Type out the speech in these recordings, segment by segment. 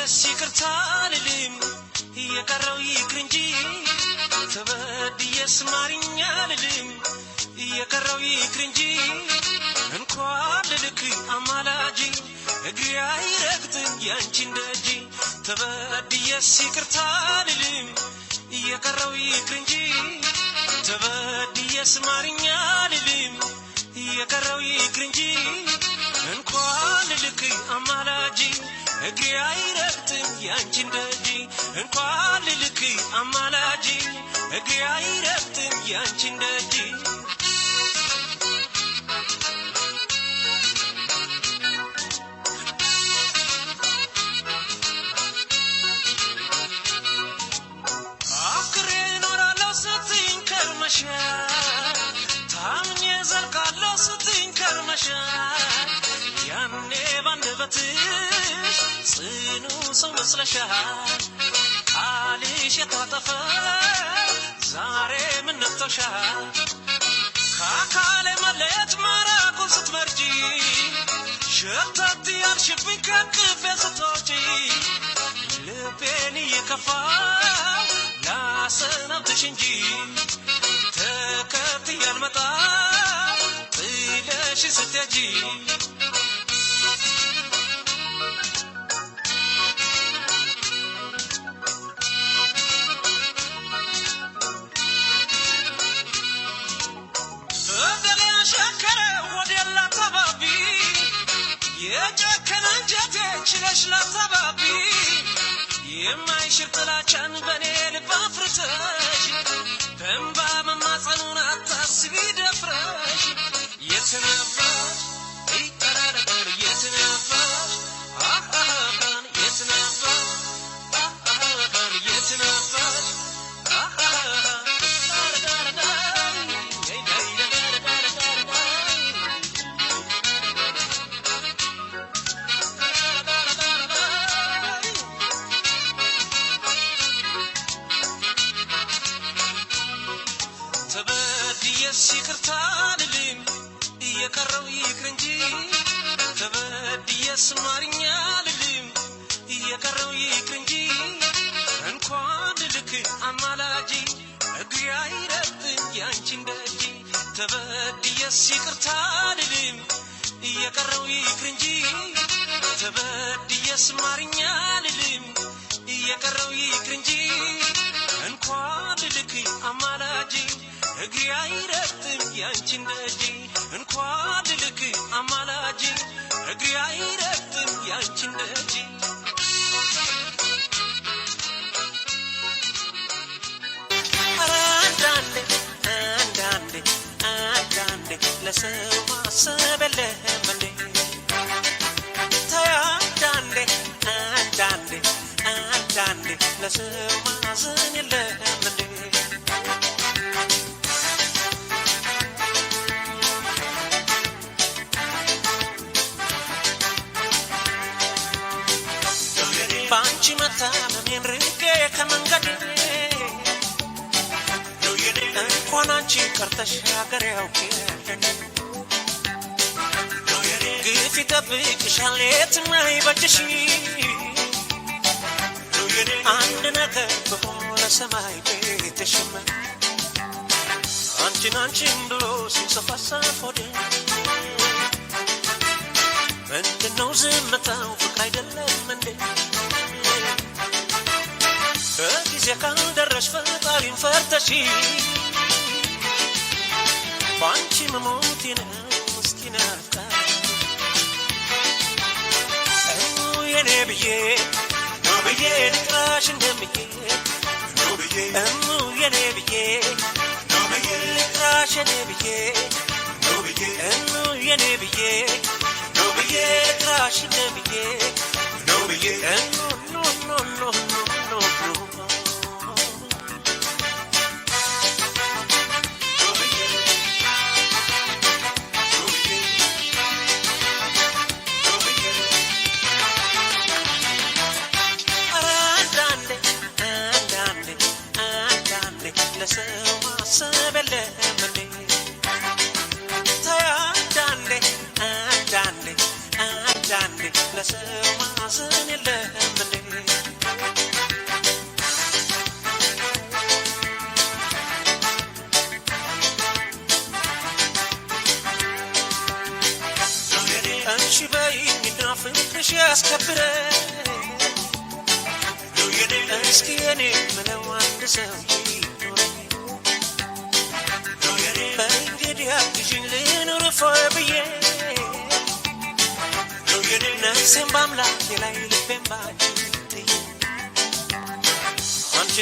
ይቅርታ ልልም የቀረው ይቅር እንጂ ተበድየስ ማርኛ ልልም የቀረው ይቅር እንጂ እንኳን ልልክ አማላጂ እግሬ አይረግጥም ያንቺን ደጅ ተበድየስ ይቅርታ ልልም የቀረው ይቅር እንጂ ተበድየስ ማርኛ ልልም የቀረው ይቅር እንጂ እንኳን ልልክ አማላጂ እግሬ አይረግጥም ያንቺን ደጅ እንኳን ልልክ አማላጂ እግሬ አይረግጥም ያንቺን ደጅ አፍቅሬ እኖራለሁ ስትይኝ ከርመሻል ታምኜ ዘልቃለሁ ስትይኝ ከርመሻል ያኔ ባንደበትሽ ጽኑ ሰው መስለሻል ቃልሽ የታጠፈ ዛሬ ምን ነክቶሻል ከአካሌ መለየት መራቁን ስትመርጪ ሸተት ያልሽብኝ ከቅፌ ስትወጪ ልቤን እየከፋው ላሰናብትሽ እንጂ ተከትዬ አልመጣም ጥለሽ ስትሄጂ ችለሽ ላታባቢ የማይሽር ጥላቻን በኔ ልብ አፍርተሽ በእንባ መማጸኑን አታስቢ ደፍረሽ የት ነበርሽ ይቀራረበር የት ነበርሽ የት ነበርሽ የት ነበርሽ ይቅርታ ልልም የቀረው ይቅር እንጂ ተበድየስ ማርኛ ልልም የቀረው ይቅር እንጂ እንኳን ልልክ አማላጂ እግሬ አይረግጥም ያንቺን ደጅ ተበድየስ ይቅርታ ልልም የቀረው ይቅር እንጂ ተበድየስ ማርኛ ልልም የቀረው ይቅር እንጂ እንኳን ልልክ አማላጂ እግሬ አይረግጥም ያንቺን ደጅ እንኳን ልልክ አማላጂ እግሬ አይረግጥም ያንቺን ደጅ አንዳንዴ ለሰው ማሰብ የለም እንዴ ተይ አንዳንዴ ለሰው ማዘን የለም እንዴ ባንቺ መታመሜን ርቄ ከመንገዴ እንኳን አንቺ ቀርተሽ ሀገር ያውቅልኝ ግፍ ይጠብቅሻል የትም አይበጅሽ አንድ ነገር በሆነ ሰማይ ቤትሽም አንቺን ብሎ ሲንሰፋሰፍ ሆዴ ምንድነው ዝምታው ፍቅር አይደለም እንዴ በጊዜ ካልደረሽ ፈጣሪን ፈርተሽ ባንቺ መሞቴ ነው ምስኪን አፍቃሪ የኔ ብዬ ነው ብዬ ልጥራሽ እንደምዬ ነው ብዬ የኔ ብዬ ነው ብዬ ልጥራሽ የኔ ብዬ ነው ብዬ የኔ ብዬ ነው ብዬ ልጥራሽ እንደምዬ ነው ብዬ no ለሰው ማሰብ የለም እንዴ ተይ አንዳንዴ ለሰው ማዘን የለም እንዴ ፍቅርሽ ያስከብረኝ ነው የኔ እስኪ የኔ ምለው አንድ ሰው ነው የኔ በእንግዲህ አግዥኝ ልኑር ብዬ ነው የኔ ነፍሴን በአምላኬ ላይ ልቤን ባንቺ ጥዬ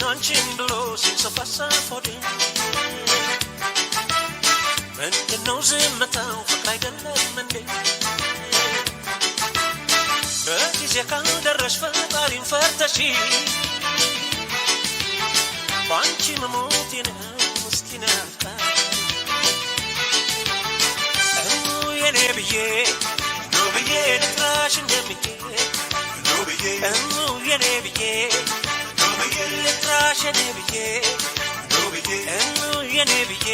አንቺን ብሎ ሲንሰፈሰፍ ሆዴ ምንድነው ዝምታው ፍቅር አይደለም እንዴ በጊዜ ካልደረሽ ፈጣሪን ፈርተሽ ባንቺ መሞቴ ነው ምስኪን አፍቃሪ የኔ ብዬ ነው ብዬ ልጥራሽ እንደምዬ ነው ብዬ የኔ ብዬ ነው ብዬ ልጥራሽ የኔ ብዬ ነው ብዬ የኔ ብዬ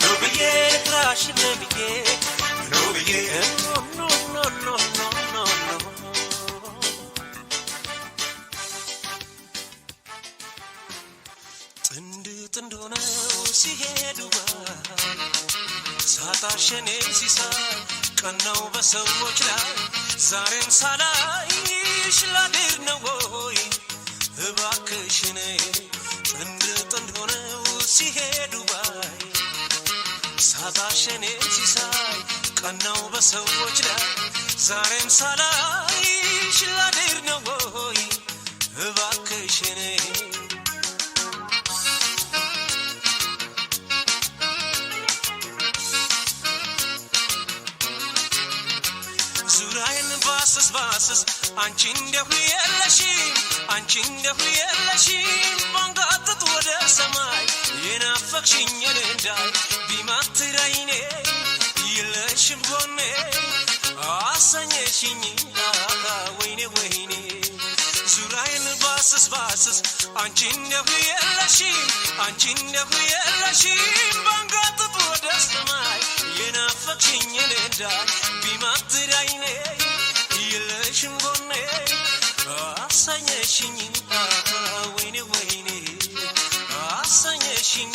ነው ብዬ ልጥራሽ እንደምዬ ነው ብዬ no ጥንድ ሆነው ሲሄዱ ሳታሸኔ ሲሳይ ቀናው በሰዎች ላይ ዛሬም ሳላይሽ ላድር ነው ወይ እባክሽ ነይ ጥንድ ሆነው ሲሄዱ ሳታሸኔ ሲሳይ ቀናው በሰዎች ላይ ዛሬም ሳላይሽ ላድር ነው ወይ እባክሽ ነይ ዙራዬን ባስስ አንቺ እንደሁ የለሽም ባንጋጥጥ ወደ ሰማይ የናፈቅሽኝ እንዳይ ቢማትራይኔ የለሽም ጎኔ አሰኘሽኝ ወይኔ ዙራዬን ባስስ አንቺ እንደሁ የለሽም ባንጋጥጥ ወደ ሰማይ የናፈቅሽኝ እንዳይ ቢማትራይኔ የለሽም ጎኔ አሰኘሽኝ ወይኔ አሰኘሽኝ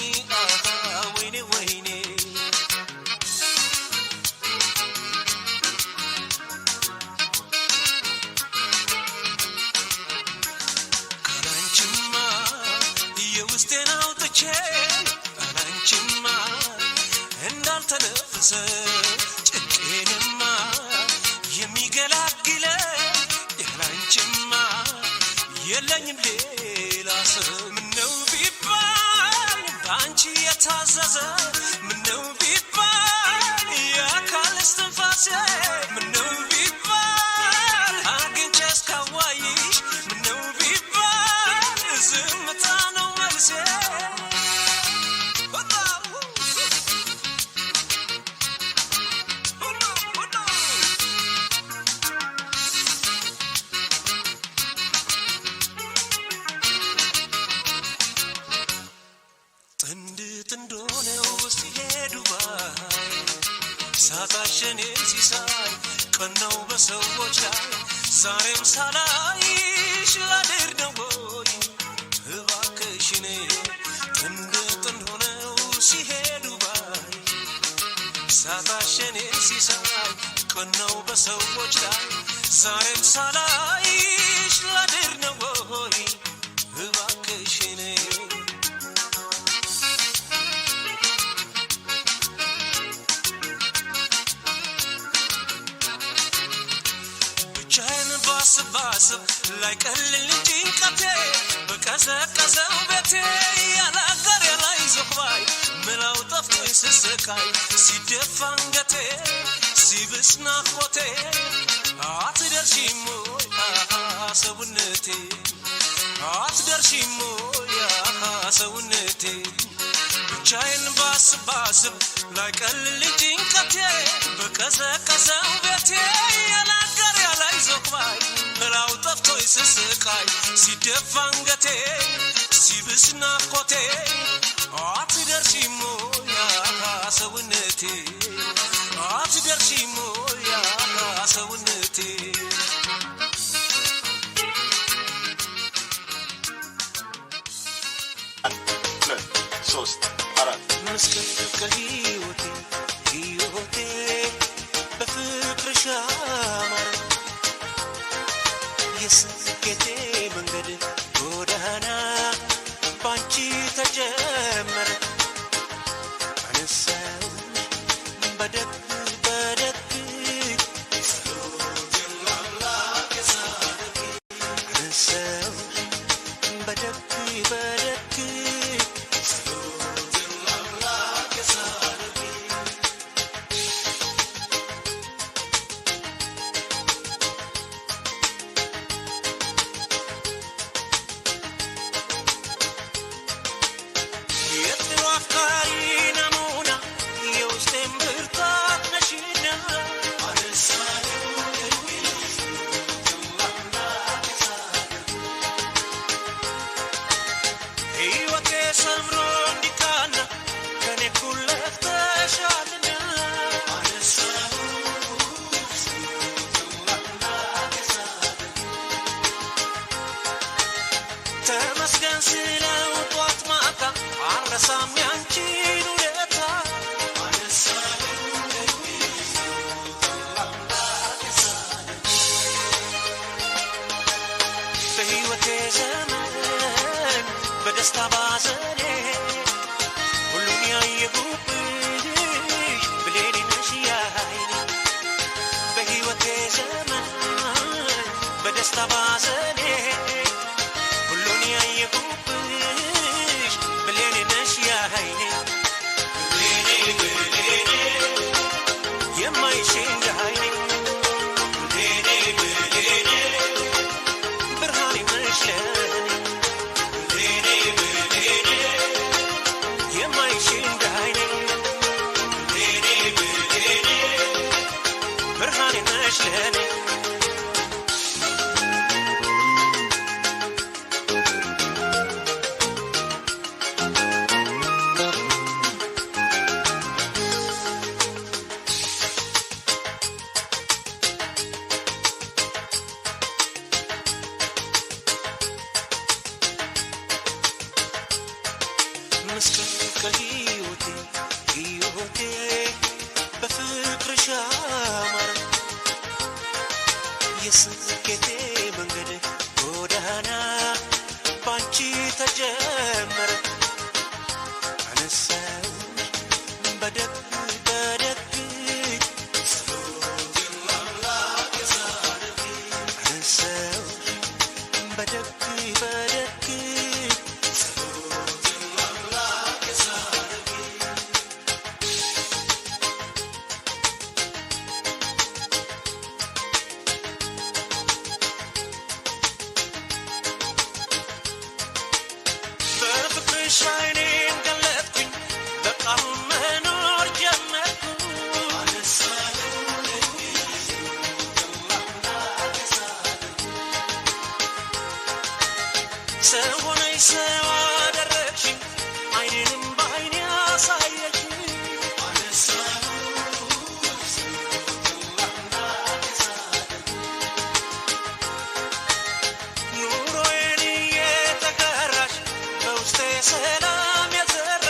ወይኔ ካላንቺማ የውስጤን አውጥቼ ካላንቺማ እንዳልተነፈሰ ጭንቄንማ የሚገላግለ ያላንቺማ የለኝም ሌላ ሰው ምነው ቢባል በአንቺ የታዘዘ ምነው ቢባል የአካል እስትንፋሴ ምነው ቢባል አግኝቼ እስካዋይሽ ምነው ቢባል ዝምታ ነው መልሴ ጥንድ ሆነው ሲሄዱ ሳታሸኔ ሲሳይ ቀናው በሰዎች ላይ ዛሬም ሳላይሽ ላድር ነው ወይ እባክሽ ነይ ጥንድ ሆነው ሲሄዱ ሳታሸኔ ሲሳይ ቀናው በሰዎች ላይ ዛሬም ሳላይሽ ላድር ነው ወይ እባክሽ ነይ ባስብ ላይ ቀልል ጭንቀቴ በቀዘቀዘው ቤቴ ያላገር ያላይ ዞባይ ምላው ጠፍቶ ስስቃይ ሲደፋ አንገቴ ሲብስ ናፍቆቴ አትደርሺም ሰውነቴ አትደርሺም ሰውነቴ ብቻዬን ባስብ ላይ ቀልል ጭንቀቴ በቀዘቀዘው ቤቴ ያላገር ያላይ ዞባይ ምላው ጠፍቶ ስስቃይ ሲደፋ አንገቴ ሲብስ ናፍቆቴ አትደርሺም ሰውነቴ አትደርሺም ሰውነቴ ሶስት አራት መስቀል ከህይወቴ በፍቅርሽ አማረ የስኬቴ መንገድ ጎዳና ባንቺ ተጀመረ አነሳው በደግ በደግ አነሳው በደግ በደግ ተመስገን ስለው ጧት ማታ አረሳም ያንቺን ውለታ በሕይወቴ ዘመን በደስታ ባዘኔ ሁሉን ያየሁብሽ ብሌኔ ነሽ ያይኔ በሕይወቴ ዘመን በደስታ ባዘኔ መስቀል ሕይወቴ በፍቅርሽ አማረ የስኬቴ መንገድ ጎዳና ባንቺ ተጀመረ አነሳው በደግ በደግ አነሳው በደግ በደግ ሻይኔን ገለጥኩኝ በቃሉ መኖር ጀመርኩ ሰው ሆነሽ ሰው አደረግሽኝ አይኔንም በአይኔ አሳየችኝ ኑሮዬን እየተጋራሽ በውስጤ ሰላም የዘራ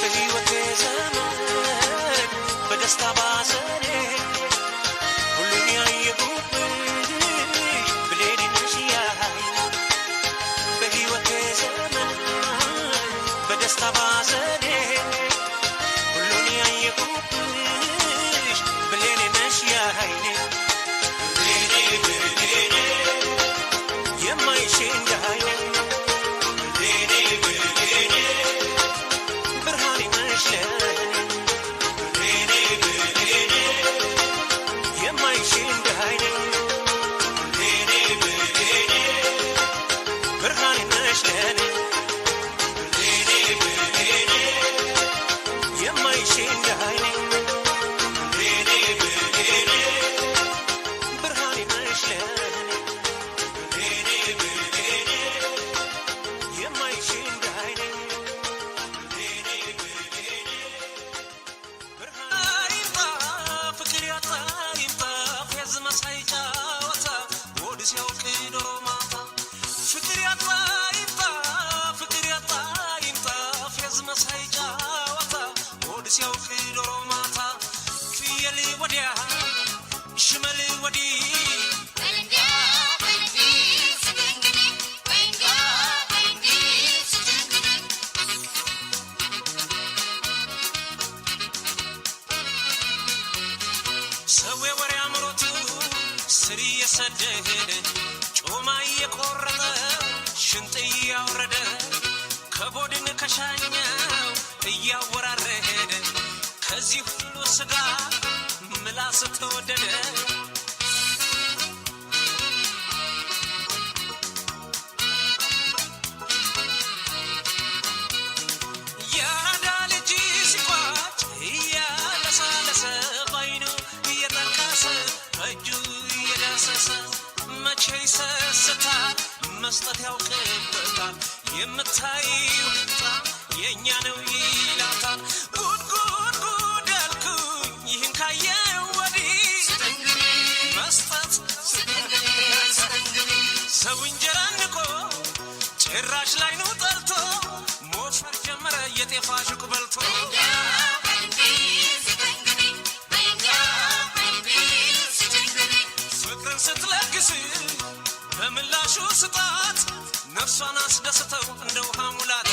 በሕይወቴ ዘመን በደስታ ባዘኔ ሁሉን ያየሁብሽ ብሌኔ ነሽ ያይኔ በሕይወቴ ዘመን በደስታ ባዘኔ ሁሉን ያየሁብሽ ብሌኔ ነሽ ያይኔ የማይሽ እንዳይኔ ብርሃኔ ነሽ ለኔ የማይሽ እንዳይኔ ሲያውቅ ዶሮ ማታ ፍየል ወዲያ ሽመል ወዲህ ሰው ወሬ አምሮቱ ስር የሰደደ ጮማ የቆረጠ ሽንጥ ያወረደ ከቦድን ከሻኛው እያወራረደ ከዚህ ሁሉ ስጋ ምላስ ተወደደ ያዳ ልጅ ሲቋጭ እያለሳለሰ ባይኑ እየጠቀሰ በእጁ እየዳሰሰ መቼ ይሰስታል መስጠት ያውቅበታል የምታየው ህንፃ የእኛ ነው ይላታል ጉድ ጉድ ጉድ ያልኩኝ ይህን ካየው ወዲህ መስጠት ሰው እንጀራ ንቆ ጭራሽ ላይ ነው ጠልቶ ሞፈር ጀመረ የጤፍ አሽቁ በልቶ ፍቅርን ስትለግስ በምላሹ ስጣት ነፍሷን አስደስተው እንደ ውሃ ሙላት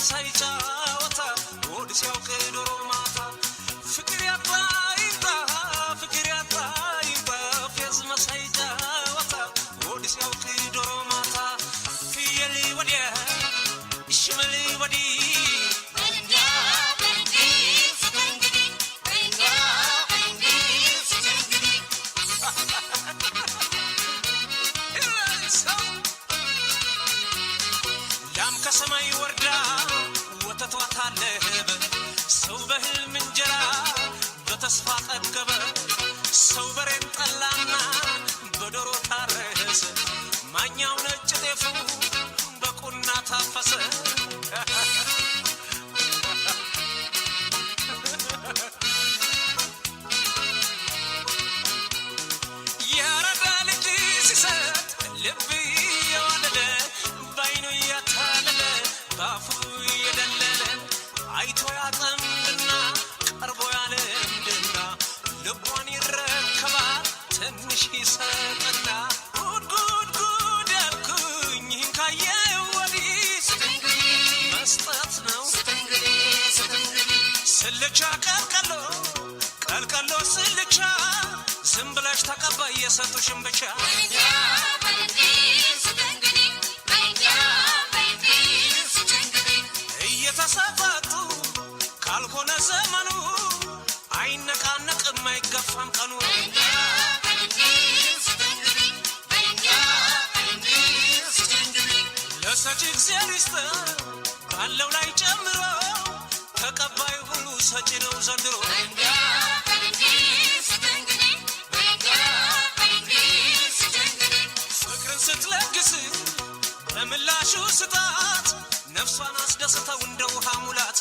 ሳይጫወታ ወድ ሲያውቅ ዶሮ ማታ ፍቅር ያጣ ይምጣ ፌዝ መሳይጫወታ ወድ ሲያውቅ ዶሮ ማታ ፍየል ወዲያ ሽመል ወዲህ ላም ከሰማይ ወርዳ ወተቷ ታለበ ሰው በህልም እንጀራ በተስፋ ጠገበ ሰው በሬን ጠላና በዶሮ ታረሰ ማኛው ነጭ ጤፉ በቁና ታፈሰ ያረዳ ልጅ ሲሰጥ ልብ የወለለ ባይኑ ያታለለ ባፉ የደለለ አይቶ ያጠምድና ቀርቦ ያለምድና ልቧን ይረከባል ትንሽ ይሰጥና ጉድ ጉድ ጉድ ያልኩኝ ይህን ካየው ወዲህ መስጠት ነው ስልቻ ቀልቀሎ ስልቻ ዝም ብለሽ ተቀባይ የሰጡሽን ብቻ እየተሰጣጡ ካልሆነ ዘመኑ አይነቃነቅም አይገፋም ቀኑ ለሰጪ እግዚአብሔር ይስጥ ባለው ላይ ጨምሮ ተቀባይ ሁሉ ሰጪ ነው ዘንድሮ ፍቅርን ስትለግስ በምላሹ ስጣት ነፍሷን አስደስተው እንደ ውሃ ሙላት